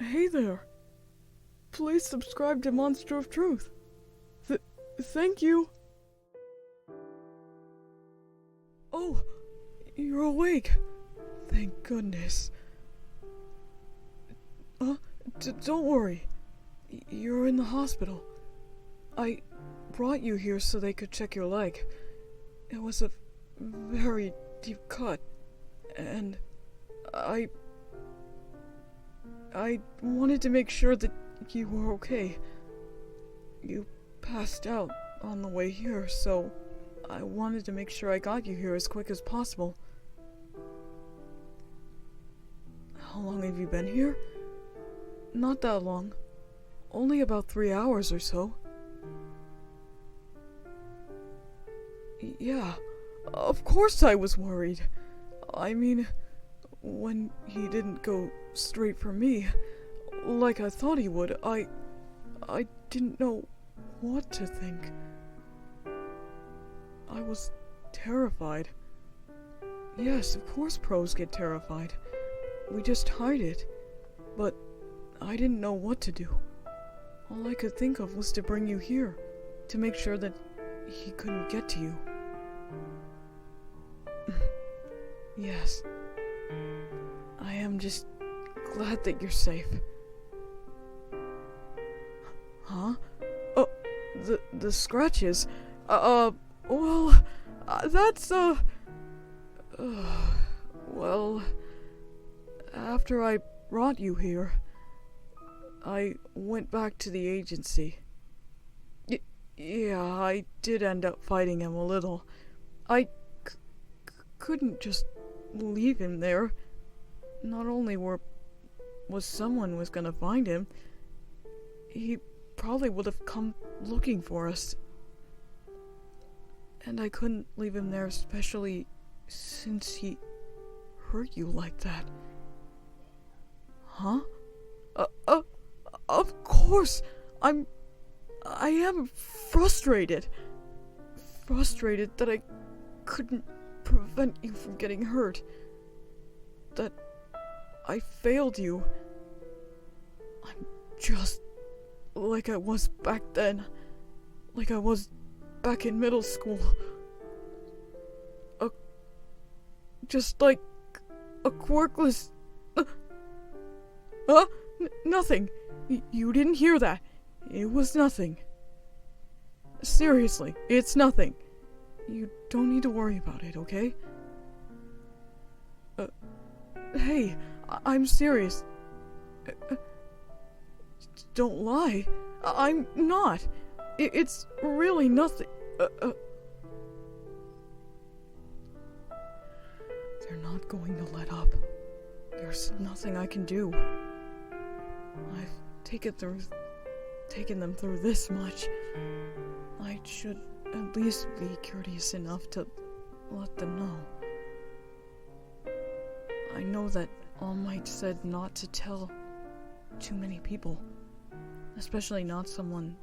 Hey there. Please subscribe to Monster of Truth. Thank you. Oh, you're awake. Thank goodness. Don't worry. You're in the hospital. I brought you here so they could check your leg. It was a very deep cut, and I wanted to make sure that you were okay. You passed out on the way here, so I wanted to make sure I got you here as quick as possible. How long have you been here? Not that long. Only about 3 hours or so. Yeah, of course I was worried. I mean, when he didn't go straight for me, like I thought he would, I didn't know what to think. I was terrified. Yes, of course pros get terrified. We just hide it. But I didn't know what to do. All I could think of was to bring you here, to make sure that he couldn't get to you. Yes. I am just glad that you're safe. Huh? Oh, the scratches. Well, that's, well, after I brought you here, I went back to the agency. Yeah, I did end up fighting him a little. I couldn't just leave him there. Not only was someone gonna find him, he probably would have come looking for us. And I couldn't leave him there, especially since he hurt you like that. Huh? Of course! I am frustrated. Frustrated that I couldn't prevent you from getting hurt. That I failed you. I'm just like I was back then. Like I was back in middle school. Just like a quirkless... Nothing. You didn't hear that. It was nothing. Seriously, it's nothing. You don't need to worry about it, okay? Hey, I'm serious. Don't lie. I'm not. It's really nothing. They're not going to let up. There's nothing I can do. I've taken them through this much. I should at least be courteous enough to let them know. I know that All Might said not to tell too many people, especially not someone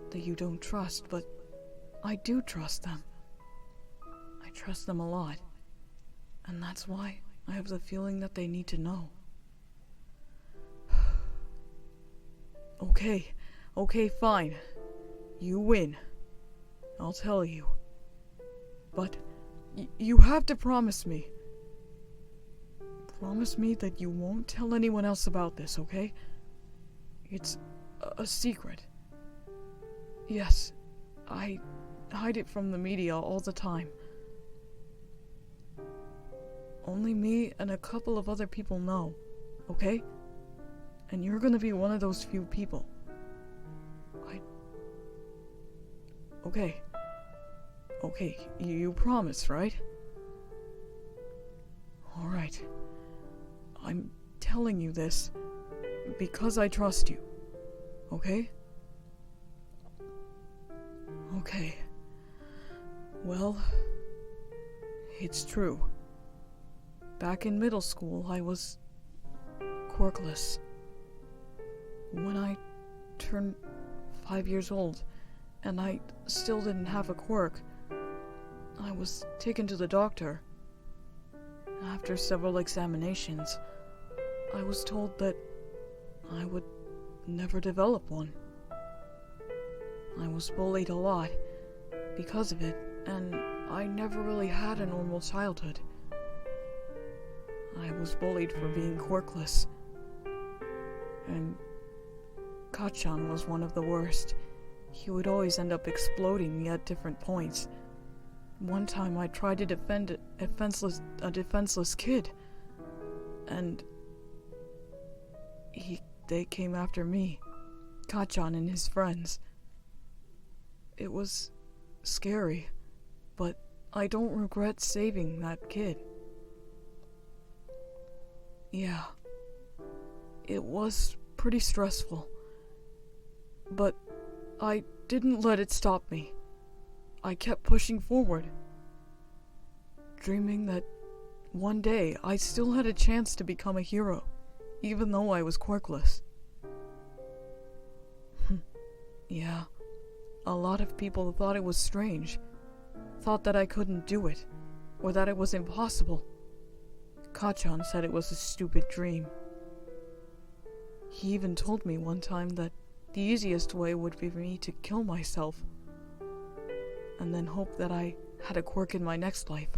that you don't trust, but I do trust them. I trust them a lot, and that's why I have the feeling that they need to know. Okay, fine. You win. I'll tell you. But you have to promise me. Promise me that you won't tell anyone else about this, okay? It's a secret. Yes, I hide it from the media all the time. Only me and a couple of other people know, okay? And you're gonna be one of those few people. Okay, you promise, right? Alright. I'm telling you this because I trust you, okay? Okay. Well, it's true. Back in middle school, I was quirkless. When I turned 5 years old, and I still didn't have a quirk, I was taken to the doctor. After several examinations, I was told that I would never develop one. I was bullied a lot because of it, and I never really had a normal childhood. I was bullied for being quirkless, and Kachan was one of the worst. He would always end up exploding me at different points. One time I tried to defend a defenseless kid, and they came after me, Kachan and his friends. It was scary, but I don't regret saving that kid. Yeah, it was pretty stressful, but I didn't let it stop me. I kept pushing forward, dreaming that one day I still had a chance to become a hero, even though I was quirkless. Yeah, a lot of people thought it was strange, thought that I couldn't do it, or that it was impossible. Kachan said it was a stupid dream. He even told me one time that the easiest way would be for me to kill myself, and then hope that I had a quirk in my next life.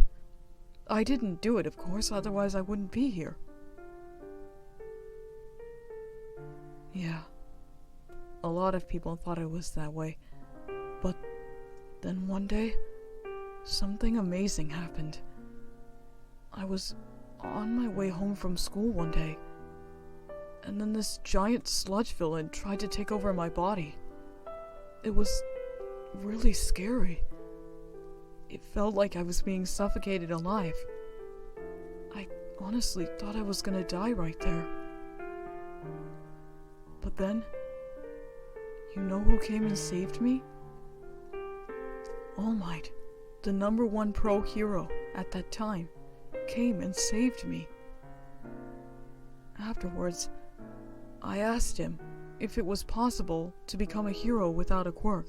I didn't do it, of course, otherwise I wouldn't be here. Yeah, a lot of people thought it was that way, but then one day, something amazing happened. I was on my way home from school one day, and then this giant sludge villain tried to take over my body. It was really scary. It felt like I was being suffocated alive. I honestly thought I was gonna die right there. But then, you know who came and saved me? All Might, the #1 pro hero at that time, came and saved me. Afterwards, I asked him if it was possible to become a hero without a quirk.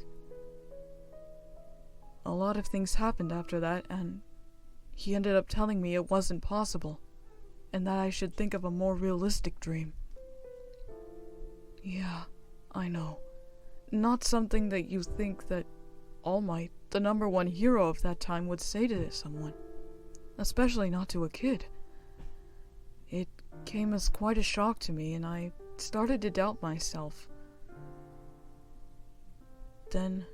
A lot of things happened after that, and he ended up telling me it wasn't possible, and that I should think of a more realistic dream. Yeah, I know. Not something that you think that All Might, the #1 hero of that time, would say to someone. Especially not to a kid. It came as quite a shock to me, and I started to doubt myself. Then,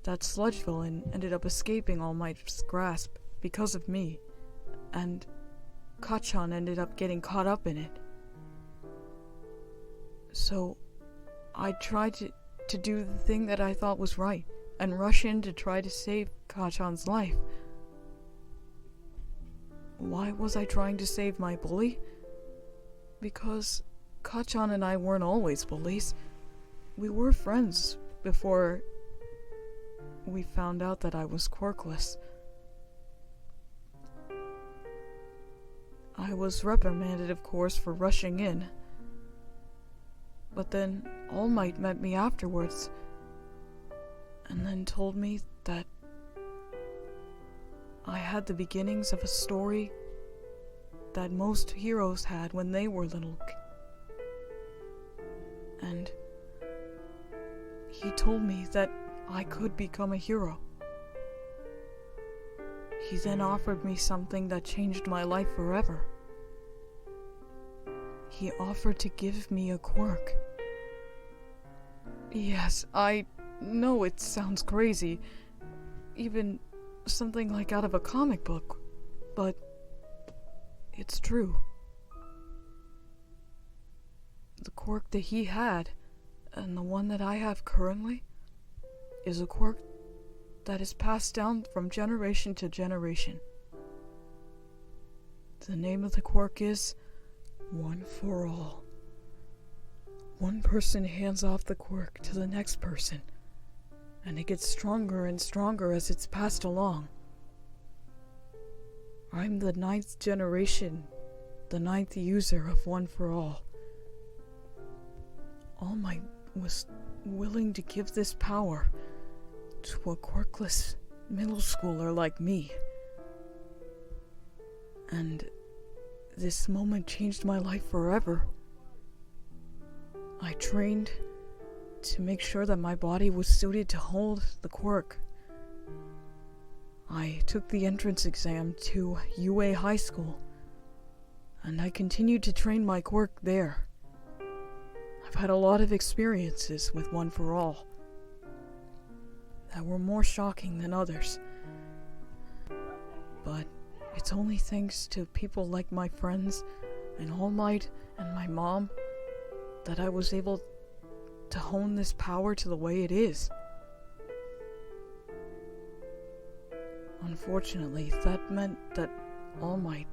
that sludge villain ended up escaping All Might's grasp because of me, and Kachan ended up getting caught up in it. So, I tried to do the thing that I thought was right, and rush in to try to save Kachan's life. Why was I trying to save my bully? Because Kachan and I weren't always bullies. We were friends before we found out that I was quirkless. I was reprimanded, of course, for rushing in. But then All Might met me afterwards, and then told me that I had the beginnings of a story that most heroes had when they were little. And he told me that I could become a hero. He then offered me something that changed my life forever. He offered to give me a quirk. Yes, I know it sounds crazy, even something like out of a comic book, but it's true. The quirk that he had, and the one that I have currently, is a quirk that is passed down from generation to generation. The name of the quirk is One for All. One person hands off the quirk to the next person, and it gets stronger and stronger as it's passed along. I'm the 9th generation, the 9th user of One for All. All Might was willing to give this power to a quirkless middle schooler like me. And this moment changed my life forever. I trained to make sure that my body was suited to hold the quirk. I took the entrance exam to UA High School, and I continued to train my quirk there. I've had a lot of experiences with One for All that were more shocking than others. But it's only thanks to people like my friends and All Might and my mom that I was able to hone this power to the way it is. Unfortunately, that meant that All Might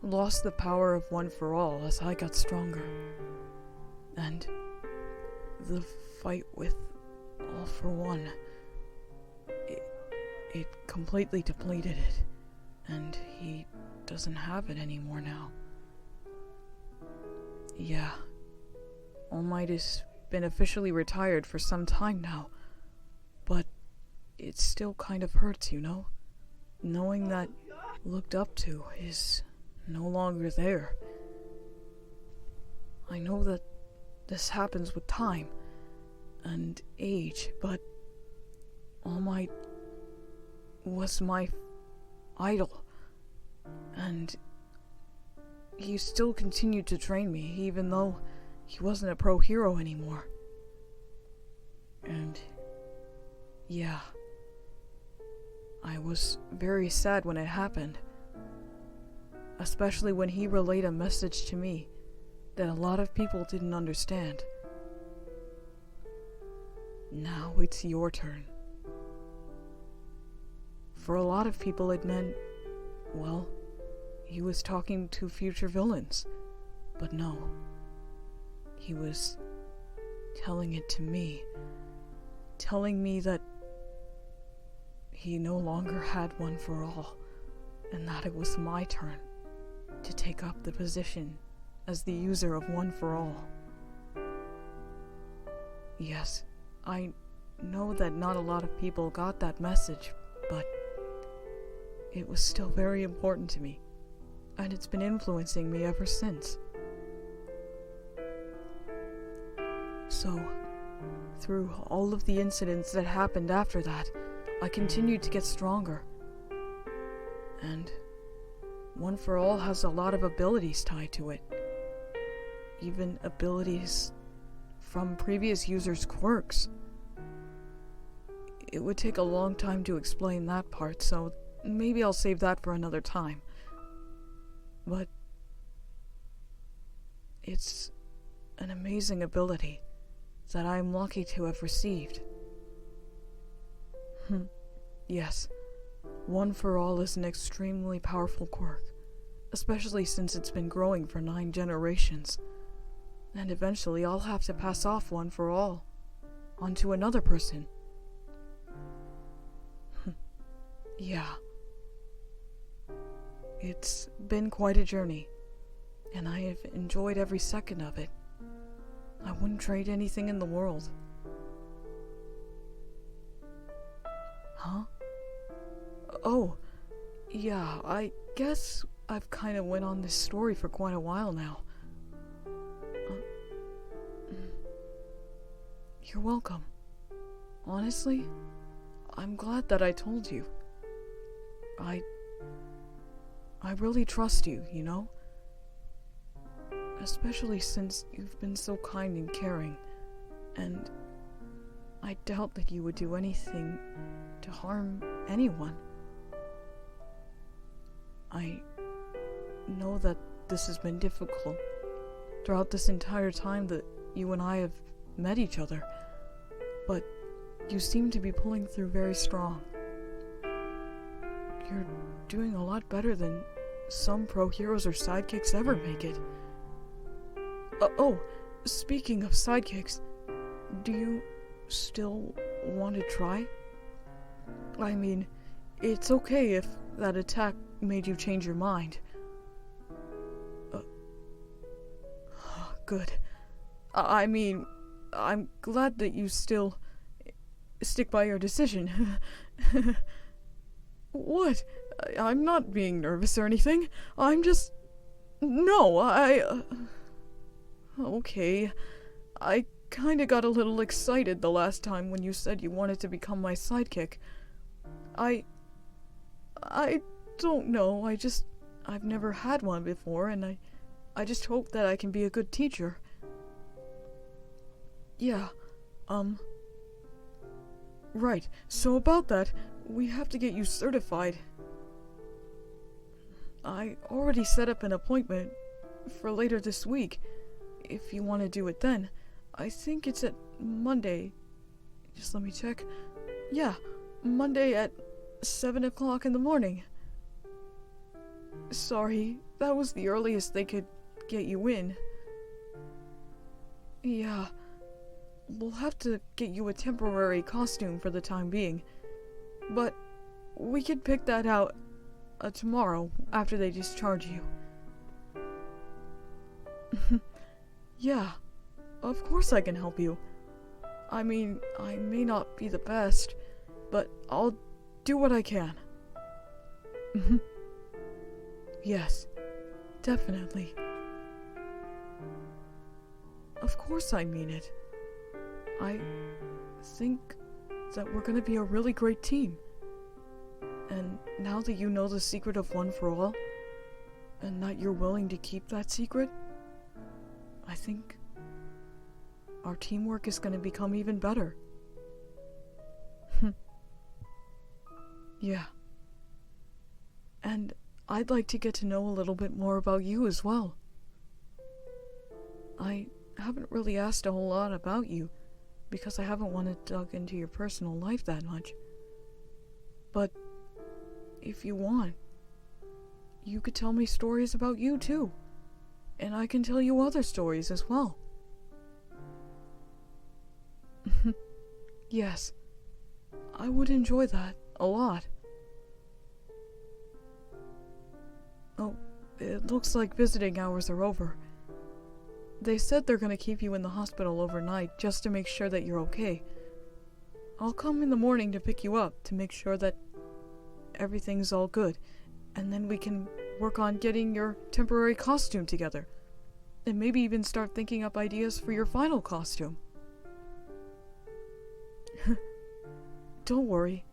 lost the power of One for All as I got stronger. And the fight with All for One, it completely depleted it. And he doesn't have it anymore now. Yeah. All Might has been officially retired for some time now. But it still kind of hurts, you know? Knowing that looked up to is no longer there. I know that this happens with time and age, but All Might was my idol, and he still continued to train me even though he wasn't a pro hero anymore. And yeah, I was very sad when it happened, especially when he relayed a message to me that a lot of people didn't understand. Now it's your turn. For a lot of people it meant, well, he was talking to future villains. But no. He was telling it to me. Telling me that he no longer had One for All, and that it was my turn to take up the position as the user of One for All. Yes, I know that not a lot of people got that message, but it was still very important to me, and it's been influencing me ever since. So, through all of the incidents that happened after that, I continued to get stronger. And One for All has a lot of abilities tied to it. Even abilities from previous users' quirks. It would take a long time to explain that part, so maybe I'll save that for another time. But it's an amazing ability that I'm lucky to have received. Yes, One for All is an extremely powerful quirk, especially since it's been growing for 9 generations. And eventually I'll have to pass off One for All onto another person. Yeah. It's been quite a journey, and I have enjoyed every second of it. I wouldn't trade anything in the world. Huh? Oh, yeah, I guess I've kind of went on this story for quite a while now. You're welcome. Honestly, I'm glad that I told you. I really trust you, you know? Especially since you've been so kind and caring, and I doubt that you would do anything to harm anyone. I know that this has been difficult throughout this entire time that you and I have met each other, but you seem to be pulling through very strong. You're doing a lot better than some pro heroes or sidekicks ever make it. Oh, speaking of sidekicks, do you still want to try? I mean, it's okay if that attack made you change your mind. Good. I mean, I'm glad that you still stick by your decision. What? I'm not being nervous or anything. I'm just... No, Okay. I kinda got a little excited the last time when you said you wanted to become my sidekick. I don't know, I've never had one before, and I just hope that I can be a good teacher. Yeah, right, so about that, we have to get you certified. I already set up an appointment for later this week, if you want to do it then. I think it's at Monday. Just let me check. Yeah, Monday at 7 o'clock in the morning. Sorry, that was the earliest they could get you in. Yeah, we'll have to get you a temporary costume for the time being. But we can pick that out tomorrow after they discharge you. Yeah, of course I can help you. I mean, I may not be the best, but I'll do what I can. Yes, definitely. Of course I mean it. I think that we're gonna be a really great team. And now that you know the secret of One for All, and that you're willing to keep that secret, I think our teamwork is gonna become even better. Yeah. And I'd like to get to know a little bit more about you as well. I haven't really asked a whole lot about you, because I haven't wanted to dug into your personal life that much. But if you want, you could tell me stories about you too, and I can tell you other stories as well. Yes, I would enjoy that a lot. Oh, it looks like visiting hours are over. They said they're gonna keep you in the hospital overnight just to make sure that you're okay. I'll come in the morning to pick you up to make sure that everything's all good, and then we can work on getting your temporary costume together, and maybe even start thinking up ideas for your final costume. Don't worry,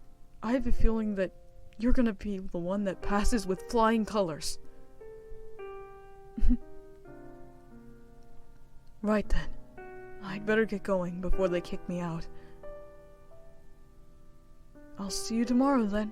I have a feeling that you're gonna be the one that passes with flying colors. Right then, I'd better get going before they kick me out. I'll see you tomorrow then.